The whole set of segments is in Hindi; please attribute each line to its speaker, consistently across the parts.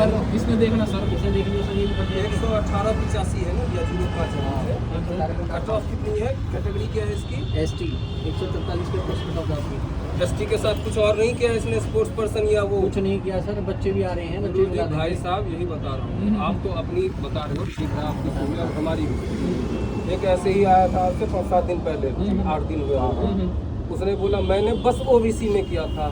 Speaker 1: पर इसमें देखना सर, इसे देख लीजिए सर, ये
Speaker 2: 118/85 है ना, या 05 है। कट ऑफ कितनी है, कैटेगरी क्या है इसकी?
Speaker 1: ST 143 के पोस्ट कट ऑफ आपकी।
Speaker 2: एसटी के साथ कुछ और नहीं किया इसने, स्पोर्ट्स पर्सन या वो
Speaker 1: कुछ नहीं किया सर, बच्चे भी आ रहे हैं, बच्चे भी ला
Speaker 2: भाई
Speaker 1: देंगे।
Speaker 2: साहब यही बता रहा हूँ, आप तो अपनी बता रहे हो, ठीक है आपकी सुनी और हमारी भी। एक ऐसे ही आया था आज से 5-7 दिन पहले, 8 दिन हुए होंगे। उसने बोला मैंने बस ओबीसी में किया था,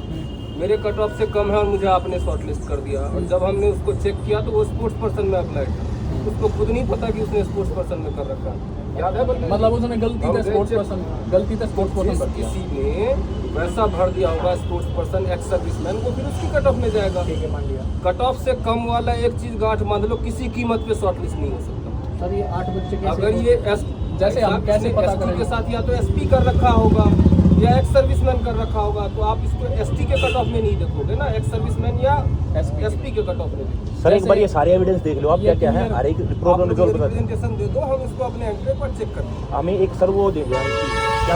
Speaker 2: मेरे कट ऑफ से कम है और मुझे आपने शॉर्ट लिस्ट कर दिया। और जब हमने उसको चेक किया तो वो स्पोर्ट्स पर्सन में अप्लाई था, उसको खुद नहीं पता कि उसने स्पोर्ट्स पर्सन में कर रखा। याद है
Speaker 1: मतलब उसने गलती से स्पोर्ट्स पर्सन
Speaker 2: किसी ने वैसा भर दिया होगा स्पोर्ट्स पर्सन एक्स सर्विसमैन को, फिर उसकी कट ऑफ में जाएगा। कट ऑफ से कम वाला एक चीज गांठ बांध लो, किसी कीमत पे शॉर्ट लिस्ट नहीं हो सकता
Speaker 1: सर। ये 8 बच्चे कैसे,
Speaker 2: अगर ये
Speaker 1: जैसे हम कैसे पता करें
Speaker 2: के साथ या तो एसपी कर रखा होगा या एक्स सर्विसमैन कर रखा होगा, तो आप इसको एसटी के कट ऑफ में नहीं देखोगे ना, एक्स सर्विसमैन या एसपी के कट ऑफ में।
Speaker 3: सर एक बार ये सारे एविडेंस देख लो आप, क्या क्या है, हर एक प्रॉब्लम रिजॉल्व कर
Speaker 2: प्रेजेंटेशन दे दो, हम इसको अपने एंट्री पर चेक कर लेंगे।
Speaker 3: हमें एक सर वो दे दिया क्या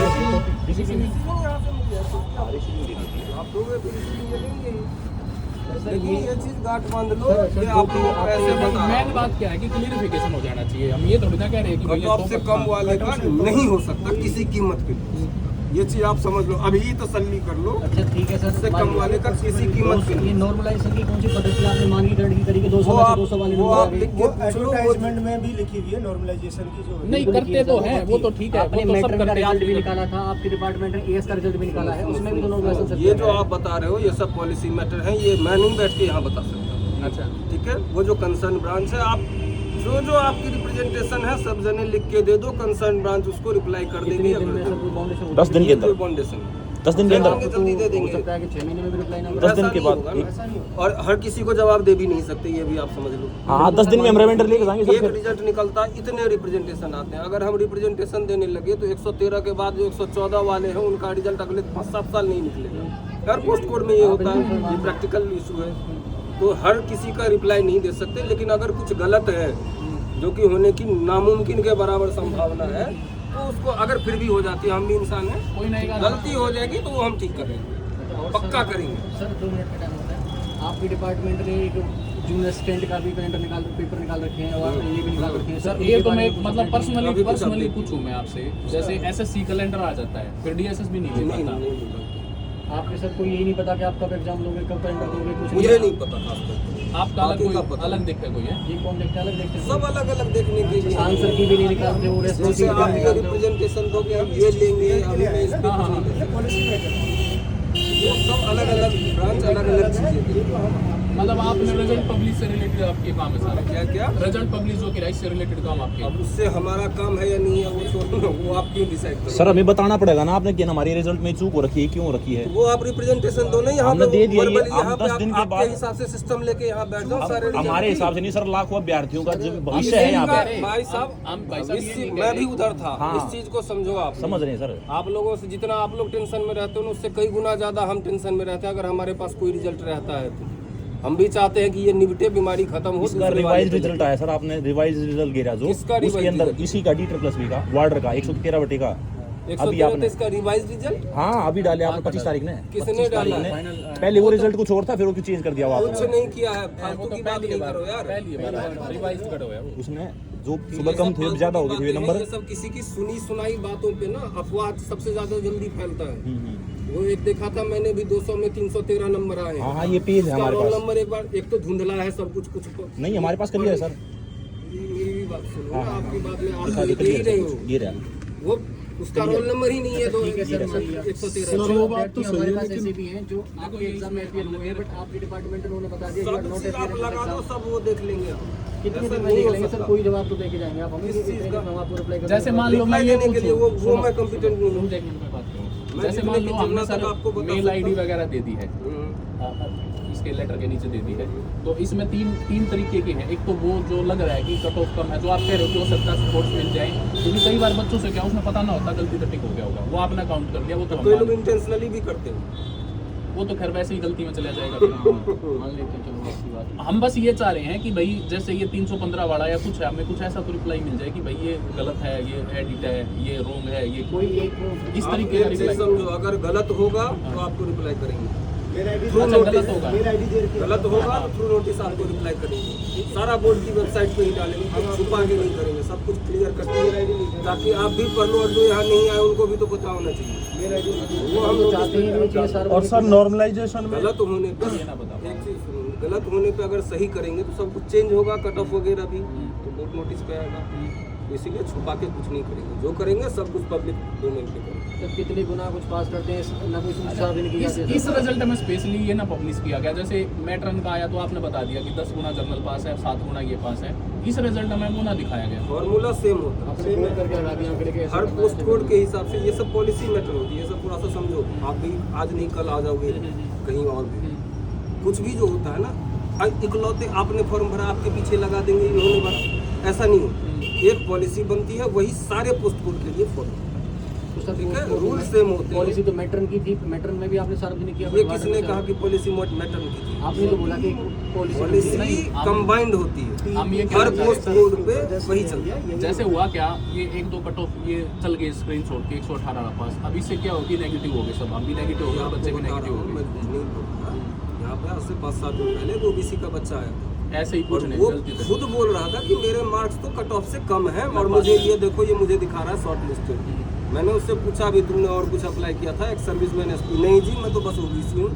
Speaker 2: आप दोगे तो ये लेंगे। लेकिन ये चीज गांठ बांध लो कि आप लोग ऐसे बता,
Speaker 1: मेन बात क्या है कि क्लियरिफिकेशन हो जाना चाहिए। हम ये थोड़ी ना कह रहे हैं कि
Speaker 2: कट ऑफ से कम वाले का नहीं हो सकता किसी कीमत पे, ये चीज आप समझ लो, अभी तसल्ली कर लो।
Speaker 1: अच्छा ठीक है सर,
Speaker 2: इससे कम वाले का किसी कीमत पे
Speaker 1: ये नॉर्मलाइजेशन की कौन सी पद्धति आपने मानकीकरण की तरीके 200 वाले
Speaker 2: वो आप लिख के
Speaker 4: एडवर्टाइजमेंट में भी लिखी हुई है नॉर्मलाइजेशन की, जो
Speaker 1: नहीं करते तो हैं, वो तो ठीक है,
Speaker 5: आपने
Speaker 1: वो तो सब
Speaker 5: मैट्रिक का
Speaker 1: करते
Speaker 5: रिजल्ट भी
Speaker 1: हैं।
Speaker 5: निकाला था, आपके डिपार्टमेंट ने एएस का रिजल्ट भी निकाला है, उसमें भी तो नॉर्मलाइजेशन
Speaker 2: ये जो आप बता रहे हो ये सब पॉलिसी मैटर है, ये मैं नहीं बैठ के यहाँ बता सकता।
Speaker 1: अच्छा
Speaker 2: ठीक है, वो जो कंसर्न ब्रांच है, आप जो आपकी रिप्रेजेंटेशन है सब जने लिख के दे दो, कंसर्न ब्रांच उसको रिप्लाई कर देगी।
Speaker 3: 10 दिन के अंदर,
Speaker 2: बाउंडेशन
Speaker 3: 10 दिन के अंदर,
Speaker 2: जल्दी दे
Speaker 5: हो
Speaker 2: देंगे,
Speaker 5: सकता है कि 6 महीने में भी रिप्लाई ना
Speaker 3: 10 दिन के बाद।
Speaker 2: और हर किसी को जवाब दे भी नहीं सकते, ये भी आप समझ लो।
Speaker 3: हाँ 10 दिन में हम रिमाइंडर लेके जाएंगे
Speaker 2: एक
Speaker 3: सर।
Speaker 2: रिजल्ट निकलता इतने रिप्रेजेंटेशन आते हैं, अगर हम रिप्रेजेंटेशन देने लगे तो 113 के बाद जो 114 वाले हैं उनका रिजल्ट अगले 5-7 साल नहीं निकलेगा। हर पोस्ट कोड में ये होता है, ये प्रैक्टिकल इशू है। तो हर किसी का रिप्लाई नहीं दे सकते, लेकिन अगर कुछ गलत है जो कि होने की नामुमकिन के बराबर संभावना है तो उसको अगर फिर भी हो जाती है, हम भी इंसान हैं,
Speaker 1: कोई नहीं
Speaker 2: गलती हो जाएगी तो वो हम ठीक करेंगे, पक्का करेंगे।
Speaker 5: सर 2 मिनट का टाइम होता है। आपके डिपार्टमेंट ने एक जूनियर असिस्टेंट का भी पेपर निकाल रखे हैं और ये भी निकाल रखे हैं
Speaker 1: सर। ये तो मैं मतलब पर्सनली पूछूं मैं आपसे, जैसे SSC कैलेंडर आ जाता है, फिर DSS भी नहीं ले पाता।
Speaker 5: आपके सर कोई यही नहीं पता कि आप कब एग्जाम लोगे, कब कैलेंडर दोगे, कुछ
Speaker 2: मुझे नहीं पता
Speaker 1: आपका अलग कोई अलग देखता है कोई है?
Speaker 5: ये कौन देखता है, अलग देखते हैं
Speaker 2: सब अलग अलग देखने के लिए।
Speaker 5: आंसर की भी नहीं निकालते हो,
Speaker 2: जैसे आप ये रिप्रेजेंटेशन दोगे हम ये लेंगे, अभी मैं इस पे कुछ नहीं करूँगा। वो सब अलग अलग ब्रांच अलग अलग चीजें देंगे।
Speaker 1: मतलब आपने रिजल्ट पब्लिश से रिलेटेड आपके काम है सारे?
Speaker 2: क्या क्या
Speaker 1: रिजल्ट पब्लिश हो के राइट से रिलेटेड काम आपके?
Speaker 2: अब उससे हमारा काम है या नहीं है वो छोड़ो, वो आप क्यों डिसाइड करो।
Speaker 3: सर हमें बताना पड़ेगा ना आपने कि हमारे रिजल्ट में चूक हो रखी है, क्यों हो रखी है।
Speaker 2: वो आप रिप्रेजेंटेशन दो ना, यहाँ
Speaker 3: हमने
Speaker 2: पे
Speaker 3: दे दिया, ये
Speaker 2: verbally
Speaker 3: आप
Speaker 2: यहाँ पे
Speaker 3: 10 दिन के
Speaker 2: आपके
Speaker 3: बाद
Speaker 2: हिसाब से सिस्टम लेके यहाँ बैठ जाओ सारे result
Speaker 3: हमारे
Speaker 2: की।
Speaker 3: हिसाब से नहीं सर, लाखों अभ्यर्थियों का जो भविष्य है यहाँ पे।
Speaker 2: भाई साहब मैं भी उधर था,
Speaker 3: हाँ।
Speaker 2: इस चीज को समझो आप।
Speaker 3: समझ रहे हैं सर।
Speaker 2: आप लोगों से जितना आप लोग टेंशन में रहते हो ना, उससे कई गुना ज्यादा हम टेंशन में रहते हैं। अगर हमारे पास कोई रिजल्ट रहता है तो हम भी चाहते हैं कि ये निपटे, बीमारी खत्म हो।
Speaker 3: इसका रिवाइज रिजल्ट आया सर, आपने रिवाइज रिजल्ट गिरा जो
Speaker 2: किसका
Speaker 3: उसके
Speaker 2: revised
Speaker 3: अंदर
Speaker 2: result?
Speaker 3: इसी का D++ का वार्डर का 113 का अभी
Speaker 2: 113
Speaker 3: आपने
Speaker 2: इसका रिवाइज रिजल्ट
Speaker 3: हाँ अभी डाले आपने 25 तारीख ने।
Speaker 2: किसने
Speaker 3: 25 तारीख
Speaker 2: डाला
Speaker 3: ने
Speaker 2: है?
Speaker 3: पहले वो रिजल्ट कुछ और था, फिर वो चेंज कर दिया वो
Speaker 2: कुछ
Speaker 3: आपने।
Speaker 2: नहीं किया है, फालतू की बात नहीं करो यार।
Speaker 1: पहली बार रिवाइज कट हुआ है वो।
Speaker 3: उसने जो सुबह कम थे ज्यादा हो गए थे नंबर।
Speaker 2: ये सब किसी की सुनी सुनाई बातों पे ना अफवाह सबसे ज्यादा जल्दी फैलता है। वो एक देखा था मैंने भी 200 में 313 नंबर आए।
Speaker 3: हाँ ये पेज है हमारे
Speaker 2: रोल
Speaker 3: पास।
Speaker 2: नंबर एक बार एक तो धुंधला है सब कुछ
Speaker 3: नहीं हमारे पास क्लियर है सर।
Speaker 2: मेरी भी बात सुनो ना, आपकी बात में आप
Speaker 3: दिखा
Speaker 2: देख ही रहे हो।
Speaker 3: ये रहा
Speaker 2: वो उसका रोल नंबर ही नहीं है।
Speaker 5: ठीक है सर,
Speaker 2: 113
Speaker 5: वो बात तो हमारे पास ऐसे भी हैं जो आपके एग्जाम में अपीयर हुए हैं, बट आपके डिपार्टमेंट ने बता दिया कि नोट
Speaker 2: सब आप लगा दो, सब वो देख लेंगे आप।
Speaker 5: कितने
Speaker 2: ऐसा
Speaker 5: दिन में
Speaker 2: नहीं
Speaker 5: देख
Speaker 2: हो
Speaker 5: लेंगे सर,
Speaker 2: सकता।
Speaker 5: कोई जवाब तो देके जाएंगे आप हमें
Speaker 2: किस चीज़ का?
Speaker 5: हम आपको रिप्लाई
Speaker 1: जैसे मान लो मैं ये
Speaker 2: देने के लिए
Speaker 1: पूछूं,
Speaker 2: वो मैं कॉम्पिटेंट नहीं हूँ।
Speaker 1: देखने में बात करूं।
Speaker 2: मैं
Speaker 1: जैसे मान
Speaker 2: जितने
Speaker 1: लो
Speaker 2: की
Speaker 1: हमने
Speaker 2: जितना
Speaker 1: सर
Speaker 2: तक आपको बता
Speaker 1: मेल
Speaker 2: सकता
Speaker 1: ID
Speaker 2: हूं।
Speaker 1: वगैरह दे दी है, इसके लेटर के नीचे दे दी है, तो इसमें तीन तरीके के हैं। एक तो वो जो लग रहा है कि कट ऑफ कम है, जो आप कह रहे हो कि हो सकता है स्पोर्ट्स मिल जाए, क्योंकि कई बार बच्चों से क्या उसमें पता ना होता, गलती से टिक हो गया होगा, वो आपने काउंट कर लिया, वो तो हम
Speaker 2: कोई लोग
Speaker 1: मान-
Speaker 2: इंटेंशनली भी करते हो।
Speaker 1: वो तो खैर वैसे ही गलती में चला जाएगा फिर।
Speaker 5: मान लेते हैं, चलो आपकी बात।
Speaker 1: हम बस ये चाह रहे हैं कि भाई जैसे ये 315 वाला या कुछ है, हमें कुछ ऐसा तो रिप्लाई मिल जाए कि भाई ये गलत है, ये एडिट है, ये रॉन्ग है, ये
Speaker 5: कोई एक
Speaker 1: इस
Speaker 2: आप
Speaker 1: तरीके का
Speaker 2: एक चीज
Speaker 1: रिप्लाई।
Speaker 2: समझो, अगर गलत होगा तो आपको रिप्लाई करेंगे। थ्रू
Speaker 1: अच्छा,
Speaker 2: नोटिस
Speaker 1: गलत होगा।
Speaker 4: मेरा आईडी दे रखी है।
Speaker 2: गलत होगा तो थ्रू नोटिस आपको रिप्लाई करेंगे। सारा बोर्ड की वेबसाइट पे ही डालेंगे, छुपा के नहीं करेंगे, सब कुछ क्लियर करके ताकि आप भी पढ़ लो और जो यहाँ नहीं आए उनको भी तो पता होना चाहिए।
Speaker 4: मेरा आईडी
Speaker 2: वो हम लोग
Speaker 5: चाहते ही नहीं कि सर
Speaker 6: और सर नॉर्मलाइजेशन में
Speaker 2: गलत होने पर
Speaker 1: ये ना बताओ।
Speaker 2: एक चीज सुनो, गलत होने पे अगर सही करेंगे तो सब कुछ चेंज होगा, कट ऑफ वगैरह भी तो बोर्ड नोटिस पे आएगा। इसीलिए छुपा के कुछ नहीं करेंगे, जो करेंगे सब कुछ पब्लिक डोमेन पे करेंगे।
Speaker 5: तो कितने गुना कुछ पास करते हैं ना कोई सूचना भी नहीं की जाती है
Speaker 1: इस रिजल्ट में स्पेशली ये ना पब्लिश किया गया, जैसे मैट्रन का आया तो आपने बता दिया कि 10 गुना जर्नल पास है, 7 गुना ये पास है। इस रिजल्ट में वो ना दिखाया गया।
Speaker 2: फॉर्मूला सेम होता है
Speaker 5: आपसे फोन करके लगा दिया आंकड़े के
Speaker 2: हर पोस्ट कोड के हिसाब से। ये सब पॉलिसी मैटर होती है, ये सब थोड़ा सा समझो। आप भी आज नहीं कल आ जाओगे कहीं और भी। कुछ भी जो होता है ना, इकलौते आपने फॉर्म भरा आपके पीछे लगा देंगे इन्होंने भरा, ऐसा नहीं होता। एक पॉलिसी बनती है, वही सारे पोस्ट कोड के लिए फॉलो। ठीक है, रूल सेम होते हैं।
Speaker 5: पॉलिसी तो मैट्रन की थी, मैट्रन में भी आपने सार्वजनिक किया।
Speaker 2: ये किसने कहा कि पॉलिसी मैटर की थी?
Speaker 5: आपने तो बोला कि पॉलिसी
Speaker 2: पॉलिसी कंबाइंड होती है,
Speaker 1: हम ये
Speaker 2: हर
Speaker 1: कहना
Speaker 2: पोस्ट
Speaker 1: चाहते हैं,
Speaker 2: कोड पे वही चलता है।
Speaker 1: जैसे हुआ क्या, ये 1-2 कट ऑफ ये चल गए स्क्रीनशॉट के 118 का पास। अब इससे क्या होगी, नेगेटिव हो गए सब, हम भी नेगेटिव हो गए, बच्चे भी नेगेटिव हो
Speaker 2: मैं
Speaker 1: गए।
Speaker 2: नहीं बोलूँगा। यहाँ पे आज से 5-7 दिन पहले वो ओबीसी का बच्चा आया था
Speaker 1: ऐसे ही
Speaker 2: और
Speaker 1: कुछ नहीं,
Speaker 2: वो
Speaker 1: गलती से।
Speaker 2: खुद बोल रहा था कि मेरे मार्क्स तो कट ऑफ से कम है और मुझे ये देखो, ये मुझे दिखा रहा है शॉर्ट लिस्टेड। मैंने उससे पूछा भी तुमने और कुछ अप्लाई किया था, एक सर्विसमैन एसपी? नहीं जी, मैं तो बस ओबीसी हूँ।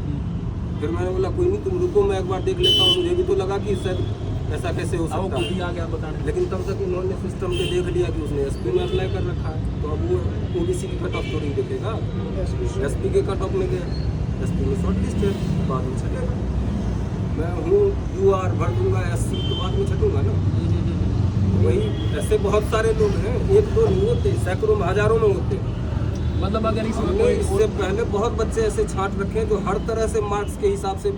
Speaker 2: फिर मैंने बोला कोई नहीं, तुम रुको, मैं एक बार देख लेता हूँ। मुझे भी तो लगा कि शायद ऐसा कैसे हो
Speaker 1: अब वो
Speaker 2: सकता
Speaker 1: खुद ही
Speaker 2: है,
Speaker 1: आ गया बताने।
Speaker 2: लेकिन तब तक इन्होंने सिस्टम पे देख लिया कि उसने एसपी में अप्लाई कर रखा है, तो अब वो ओबीसी की कट ऑफ थोड़ी देखेगा। एसपी के कट ऑफ में गया, एसपी में शॉर्ट लिस्ट है, बाद में छटेगा। मैं हूँ यूआर भर दूंगा, एससी तो बाद में छटूंगा ना। वही ऐसे बहुत सारे लोग हैं, 1-2 नहीं होते, सैकड़ों में हजारों में होते।
Speaker 1: मतलब अगर इसमें
Speaker 2: हमने
Speaker 1: कोई
Speaker 2: इससे पहले बहुत बच्चे ऐसे छांट रखे हैं जो हर तरह से मार्क्स के हिसाब से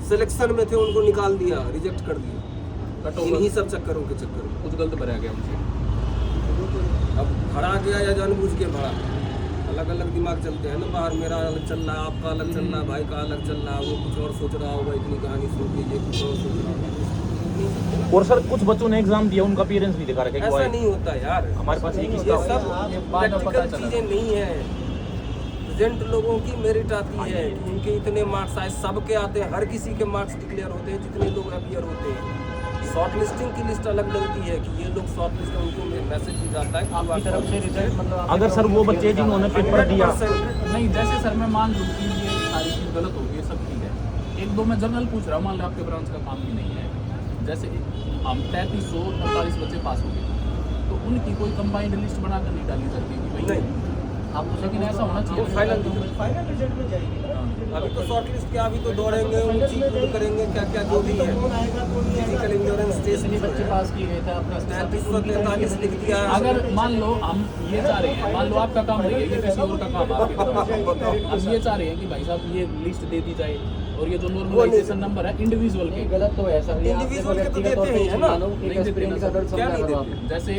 Speaker 2: सिलेक्शन में थे, उनको निकाल दिया, रिजेक्ट कर दिया,
Speaker 1: कट
Speaker 2: इन्हीं
Speaker 1: ऑफ
Speaker 2: सब चक्करों के चक्कर में।
Speaker 1: कुछ गलत भरा गया उनसे।
Speaker 2: अब भरा गया या जानबूझ के भरा, अलग अलग दिमाग चलते हैं ना बाहर। मेरा अलग चल रहा है, आपका अलग चल रहा है, भाई का अलग चल रहा है, वो कुछ और सोच रहा होगा, इतनी कहानी सुन के ये कुछ और सोच रहा होगा।
Speaker 3: और सर कुछ बच्चों ने एग्जाम दिया, उनका अपीयरेंस भी दिखा रखा है कि वो
Speaker 2: ऐसा
Speaker 3: आए।
Speaker 2: नहीं होता यार,
Speaker 3: हमारे पास एक ही
Speaker 2: ये
Speaker 3: स्टाफ
Speaker 2: सब
Speaker 1: ये बाद में पता
Speaker 2: प्रैक्टिकल
Speaker 1: चला।
Speaker 2: चीजें नहीं है। प्रेजेंट लोगों की मेरिट आती है, उनके इतने मार्क्स आए, सबके आते हैं, हर किसी के मार्क्स डिक्लेयर होते हैं, जितने लोग अपीयर होते हैं। शॉर्ट लिस्टिंग की लिस्ट अलग लगती है कि ये लोग शॉर्ट लिस्ट, उनको मैसेज भी जाता है कि
Speaker 5: आपकी तरफ से रिजल्ट मतलब
Speaker 3: अगर सर वो बच्चे जिन्होंने पेपर दिया,
Speaker 2: 100%
Speaker 1: नहीं, जैसे सर मैं मान लूँ कि ये सारी चीज़ गलत होगी, ये सब ठीक है। 1-2 मैं जनरल पूछ रहा हूँ, मान लो आपके ब्रांच का काम भी नहीं है, जैसे हम 3348 बच्चे पास हो गए, तो उनकी कोई कंबाइंड लिस्ट बनाकर नहीं डाली जाती कि भाई
Speaker 2: नहीं।
Speaker 1: आप तो, लेकिन ऐसा होना चाहिए।
Speaker 2: वो फाइनल
Speaker 4: फाइनल रिजल्ट में जाएगी ना।
Speaker 2: अभी तो शॉर्ट लिस्ट के अभी तो दौड़ेंगे, ऊंची कूद करेंगे, क्या क्या जो भी है, फिजिकल इंश्योरेंस टेस्ट
Speaker 5: इतने बच्चे पास किए गए थे आपने
Speaker 2: 3343 लिख दिया।
Speaker 1: अगर मान लो हम ये चाह रहे हैं, मान लो आपका काम नहीं है, ये किसी और का काम है आपके तरफ। अब ये चाह रहे हैं कि भाई साहब ये लिस्ट दे दी जाए, और ये जो नॉर्मलाइजेशन नंबर है इंडिविजुअल के
Speaker 5: गलत तो है सर, ये आपने
Speaker 2: Individual के तो
Speaker 5: व्यक्तिगत तौर
Speaker 2: देते
Speaker 5: पे
Speaker 2: ही है ना।
Speaker 5: मानो एक
Speaker 1: नहीं देते
Speaker 5: एक्सपीरियंस
Speaker 1: ना
Speaker 5: का दर्द
Speaker 2: क्या
Speaker 5: समझा
Speaker 2: नहीं
Speaker 5: करो आप।
Speaker 2: देते?
Speaker 1: जैसे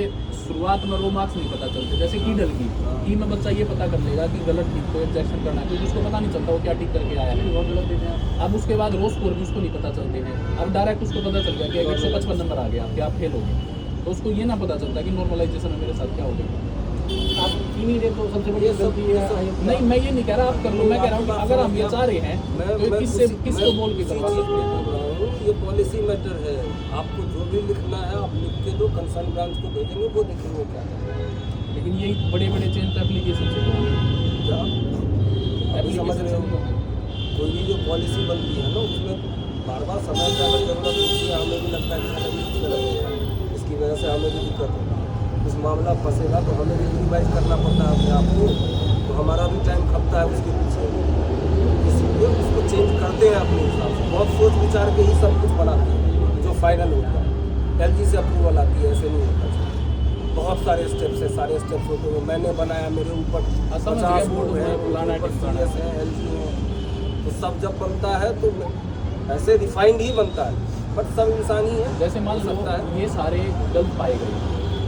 Speaker 1: शुरुआत में रो मार्क्स नहीं पता चलते, जैसे कीडल की ई में बच्चा ये पता कर लेगा कि गलत टिक को एग्जैक्शन करना है, क्योंकि उसको पता नहीं चलता वो क्या टिक करके आया है।
Speaker 5: बहुत गलत देते हैं।
Speaker 1: अब उसके बाद रो स्कोर भी उसको नहीं पता चलते हैं। अब डायरेक्ट उसको पता चल गया कि 155 नंबर आ गया, क्या आप फेल हो गए, तो उसको ये ना पता चलता कि नॉर्मलाइजेशन में मेरे साथ क्या हो गया।
Speaker 5: आप इमीडिएट तो सबसे बड़ी गलती है।
Speaker 1: नहीं, मैं ये नहीं कह रहा आप कर लो, मैं कह रहा हूँ कि अगर हम ये चाह रहे हैं तो किसको बोल के करवा सकते हैं।
Speaker 2: ये पॉलिसी मैटर है, आपको जो भी लिखना है आप लिख के दो, कंसर्न ब्रांच को भेजेंगे, वो देखेंगे क्या है।
Speaker 1: लेकिन यही बड़े बड़े चेंज तो एप्लीकेशन से तो
Speaker 2: क्या अभी समझ रहे हो? कोई भी जो पॉलिसी बनती है ना, उसमें बार बार समय की अगर जरूरत होती है, हमें भी लगता है कि हमें भी गलत होगा, इसकी वजह से हमें भी दिक्कत होगी, कुछ मामला फंसेगा तो हमें भी रिवाइज करना पड़ता है अपने आप को, तो हमारा भी टाइम खपता है उसके पीछे, इसलिए उसको चेंज करते हैं अपने हिसाब से, बहुत सोच विचार के ही सब कुछ बनाते हैं जो फाइनल होता है। LG से अप्रूवल आती है, ऐसे नहीं होता। बहुत सारे स्टेप्स है, सारे स्टेप्स होते हुए मैंने बनाया, मेरे ऊपर
Speaker 1: समझ
Speaker 2: 50
Speaker 1: गया, बोर्ड
Speaker 2: लोग हैं,
Speaker 1: में फलाना
Speaker 2: ऊपर
Speaker 1: टिकाना
Speaker 2: CS है, LG है, तो सब जब बनता है तो ऐसे रिफाइंड ही बनता है, बट सब इंसान ही है।
Speaker 1: जैसे मान लो
Speaker 2: सकता है
Speaker 1: ये सारे गलत पाए गए,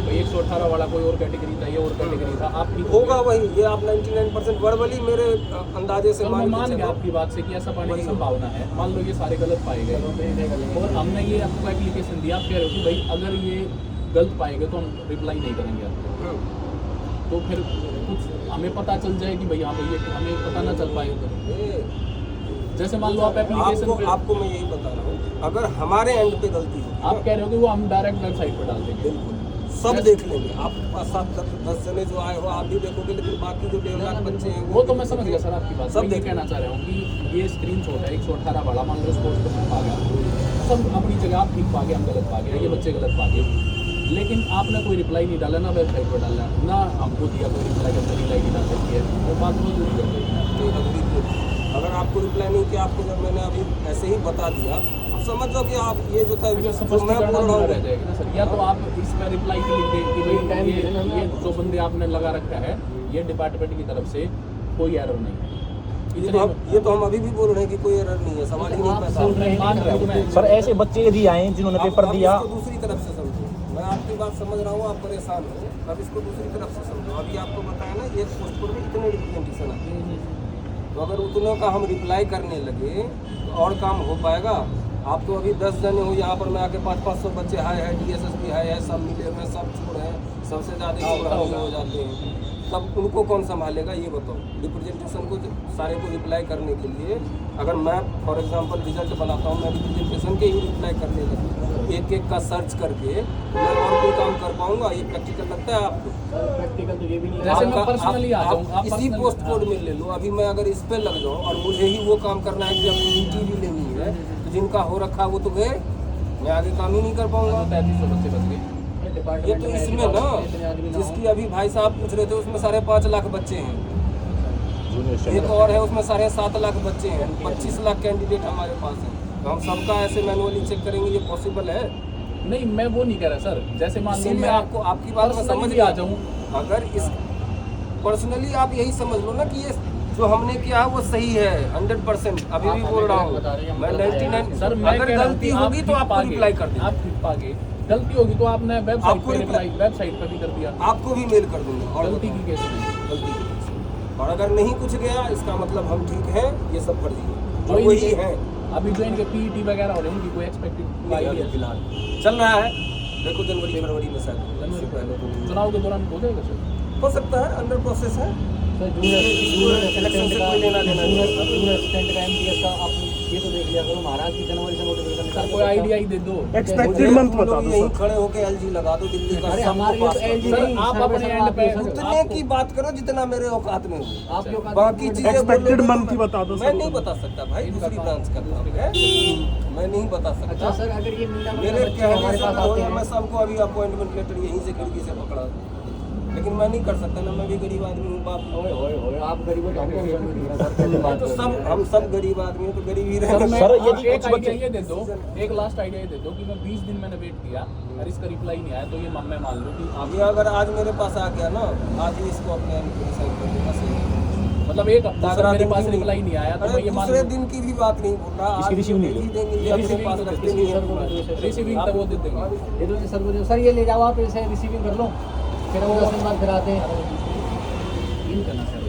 Speaker 1: तो 118 वाला कोई और कैटेगरी था, ये और कैटेगरी था, आप ठीक
Speaker 2: होगा वही, ये आप 99% वर्बली मेरे अंदाजे से
Speaker 1: तो मैं मान
Speaker 2: के
Speaker 1: गया
Speaker 2: चलो।
Speaker 1: आपकी बात से कि ऐसा पाने की संभावना है। मान लो ये सारे गलत पाए गए और हमने ये आपको एप्लीकेशन दिया, आप कह रहे हो कि भाई अगर ये गलत पाएंगे तो हम रिप्लाई नहीं करेंगे आपको, तो फिर कुछ हमें पता चल जाए कि भाई हाँ भाई ये हमें पता ना चल पाए तो
Speaker 2: ये
Speaker 1: जैसे मान लो आप एप्लीकेशन पे
Speaker 2: आपको मैं यही बता रहा हूँ, अगर हमारे एंड पे गलती होगी,
Speaker 1: आप कह रहे हो कि वो हम डायरेक्ट वेबसाइट पर डाल देंगे।
Speaker 2: बिल्कुल सब देख लेंगे। आप 7-10 जने जो आए हो आप भी देखोगे, लेकिन बाकी जो 1.5 लाख बच्चे हैं
Speaker 1: वो तो मैं समझ गया सर आपकी बात।
Speaker 2: सब
Speaker 1: मैं ये
Speaker 2: देख
Speaker 1: कहना चाह रहा हूँ कि ये स्क्रीनशॉट है 118 वाला, मान लो स्पोर्ट्स पर पा गया, सब अपनी जगह आप ठीक पा गए, हम गलत पा गए, ये बच्चे गलत पा गए, लेकिन आपने कोई रिप्लाई नहीं डाला, ना वेबसाइट पर डाला, ना हमको दिया कोई रिप्लाई करने की रिप्लाई नहीं डाल सकती है, वो बात बहुत दूर कर देगी।
Speaker 2: अगर आपको रिप्लाई नहीं किया, आपको जब मैंने अभी ऐसे ही बता दिया, आप समझ लो कि आप ये जो था जो मैं
Speaker 1: स्पष्टीकरण
Speaker 2: बोल रहा हूँ
Speaker 1: रह जाएगी ना सर। या तो आप इसमें रिप्लाई की लिख दें कि भाई ये जो बंदे आपने लगा रखा है ये डिपार्टमेंट की तरफ से कोई एरर नहीं है।
Speaker 2: ये तो हम अभी भी बोल रहे हैं कि कोई एरर नहीं है, सवाल ही नहीं पैसा।
Speaker 1: मान रहा हूँ मैं
Speaker 3: सर ऐसे बच्चे यदि आए जिन्होंने पेपर
Speaker 2: आप
Speaker 3: दिया,
Speaker 2: इसको दूसरी तरफ से समझो, मैं आपकी बात समझ रहा हूँ, आप परेशान हो, अब इसको दूसरी तरफ से समझो। अभी आपको बताया ना एक पोस्ट पर भी इतने रिप्रेजेंटेशन आते हैं, तो अगर उतनों का हम रिप्लाई करने लगे तो और काम हो पाएगा। आप तो अभी 10 जने हो, यहाँ पर मैं आके 500-500 बच्चे हाय है, DSSP हाय है, सब मिले हुए सब छोड़ हैं, सबसे ज़्यादा हो जाते हैं, तब उनको कौन संभालेगा ये बताओ। रिप्रेजेंटेशन को सारे को रिप्लाई करने के लिए अगर मैं फॉर एग्जांपल रिजल्ट बनाता हूँ, मैं रिप्रेजेंटेशन के ही रिप्लाई करने लगी, एक एक का सर्च करके मैं और कोई काम कर पाऊँगा? ये प्रैक्टिकल लगता है आपको?
Speaker 5: प्रैक्टिकल तो ये भी नहीं है।
Speaker 1: जैसे मैं पर्सनली आ जाऊँ, आप
Speaker 2: इसी
Speaker 1: personally-
Speaker 2: पोस्ट कोड में ले लो। अभी मैं अगर इस पे लग जाऊँ और मुझे ही वो काम करना है कि अपनी ड्यूटी भी लेनी है, तो जिनका हो रखा है वो तो गए, मैं आगे काम ही नहीं कर पाऊंगा।
Speaker 1: 3500 बच्चे बच गए।
Speaker 2: ये तो इसमें ना, जिसकी अभी भाई साहब पूछ रहे थे उसमें 5.5 लाख बच्चे हैं, एक और है उसमें 7.5 लाख बच्चे हैं, 25 लाख कैंडिडेट हमारे पास हैं, तो हम सबका ऐसे मैनुअली चेक करेंगे, ये पॉसिबल है?
Speaker 1: नहीं मैं वो नहीं कह रहा सर, जैसे मान लो
Speaker 2: इसीलिए
Speaker 1: मैं
Speaker 2: आपको आपकी बात में समझ
Speaker 1: आ जाऊँ,
Speaker 2: अगर इस पर्सनली आप यही समझ लो ना कि ये जो हमने किया है वो सही है 100%। अभी भी बोल रहा हूँ मैं 99।
Speaker 1: सर मैं
Speaker 2: अगर
Speaker 1: कह रहा हूँ
Speaker 2: गलती
Speaker 1: कि
Speaker 2: होगी तो आपको रिप्लाई कर देंगे,
Speaker 1: आप ठीक पागे, गलती होगी तो आपने वेबसाइट
Speaker 2: आपको
Speaker 1: पे
Speaker 2: reply-
Speaker 1: रिप्लाई वेबसाइट पे भी कर दिया,
Speaker 2: आपको भी मेल कर दूंगा। और
Speaker 1: गलती
Speaker 2: बताओ,
Speaker 1: की केस में
Speaker 2: गलती की केस में। और अगर नहीं कुछ गया इसका मतलब हम ठीक हैं, ये सब फर्जी है,
Speaker 1: जो
Speaker 2: और वही
Speaker 1: इनके-
Speaker 2: है।
Speaker 1: अभी जो इनके PET वगैरह हो रहे हैं उनकी कोई एक्सपेक्टेड
Speaker 2: अभी फिलहाल चल रहा है, देखो जनवरी फरवरी में शायद इससे पहले तो
Speaker 1: चुनाव के दौरान हो जाएगा सर।
Speaker 2: हो सकता है, अंडर प्रोसेस है।
Speaker 5: इलेक्शन
Speaker 2: से कोई लेना देना नहीं है।
Speaker 5: असिस्टेंट का MTS का आप ये तो देख लिया करो, महाराज की जनवरी से नोटिफिकेशन
Speaker 1: सर
Speaker 5: निकाल
Speaker 1: कोई आइडिया ही दे दो।
Speaker 2: एक्सपेक्टेड मंथ बता दो, यहीं खड़े होके LG लगा दो दिल्ली का,
Speaker 5: अरे
Speaker 2: सबको
Speaker 5: हमारे
Speaker 2: पास
Speaker 5: लिए
Speaker 2: कर
Speaker 5: तो
Speaker 2: दो।
Speaker 1: सर,
Speaker 5: LG
Speaker 1: आप
Speaker 5: सर्वे
Speaker 1: अपने
Speaker 5: सर्वा
Speaker 1: end पे
Speaker 5: आप ये
Speaker 2: उतने की बात करो जितना मेरे औकात में हो।
Speaker 5: आपके औकात
Speaker 2: बाकी
Speaker 5: में
Speaker 2: चीजें
Speaker 6: एक्सपेक्टेड
Speaker 2: बोलोगे
Speaker 6: मंथ
Speaker 2: तो
Speaker 6: ही बता दो
Speaker 2: मैं नहीं बता सकता भाई, दूसरी ब्रांच का काम है, मैं नहीं बता
Speaker 5: अच्छा
Speaker 2: सकता।
Speaker 5: सर, अगर ये मीना
Speaker 2: मेरे
Speaker 5: बच्चे
Speaker 2: कहने
Speaker 5: हमारे
Speaker 2: से
Speaker 5: पास
Speaker 2: तो
Speaker 5: आते
Speaker 2: मैं
Speaker 5: हैं,
Speaker 2: सबको अभी अपॉइंटमेंट लेटर यहीं से खिड़की से पकड़ा, लेकिन मैं नहीं कर सकता ना, मैं भी गरीब आदमी हूँ बाप।
Speaker 5: ओए ओए ओए आप गरीब हो तो हमको भी समझ नहीं रहा सर, पहली बात
Speaker 2: तो सब हम सब गरीब आदमी हैं, तो गरीब ही
Speaker 1: सर
Speaker 2: रहेंगे।
Speaker 1: मैं
Speaker 3: सर,
Speaker 1: आप
Speaker 3: यदि
Speaker 1: एक
Speaker 3: कुछ
Speaker 1: आइडिया
Speaker 3: बच्चे-
Speaker 1: ये दे दो, एक लास्ट आइडिया ये दे दो कि मैं 20 दिन मैंने वेट किया और इसका रिप्लाई नहीं आया, तो ये मैं मान लूँ कि आप
Speaker 2: अभी अगर आज मेरे पास आ गया ना, आज ही इसको अपने साइन कर देना सही।
Speaker 1: मतलब एक हफ्ता अगर मेरे पास रिप्लाई नहीं आया तो मैं
Speaker 2: अरे
Speaker 1: ये मान
Speaker 2: दूसरे
Speaker 1: लूँ
Speaker 2: दिन की भी बात नहीं बोल रहा,
Speaker 3: इसकी
Speaker 2: आज
Speaker 3: रिसीव नहीं
Speaker 2: भेज ही देंगे, ये अपने
Speaker 1: रिसीविंग
Speaker 2: पास
Speaker 1: तो
Speaker 2: रखते नहीं
Speaker 5: सर को
Speaker 2: है।
Speaker 5: दे दो,
Speaker 1: रिसीविंग तक वो दे देंगे।
Speaker 5: ये तो सर को दे दो, सर ये ले जाओ आप, इसे रिसीविंग कर लो, फिर हम 10 दिन बाद फिर आते हैं।
Speaker 1: इन करना सर।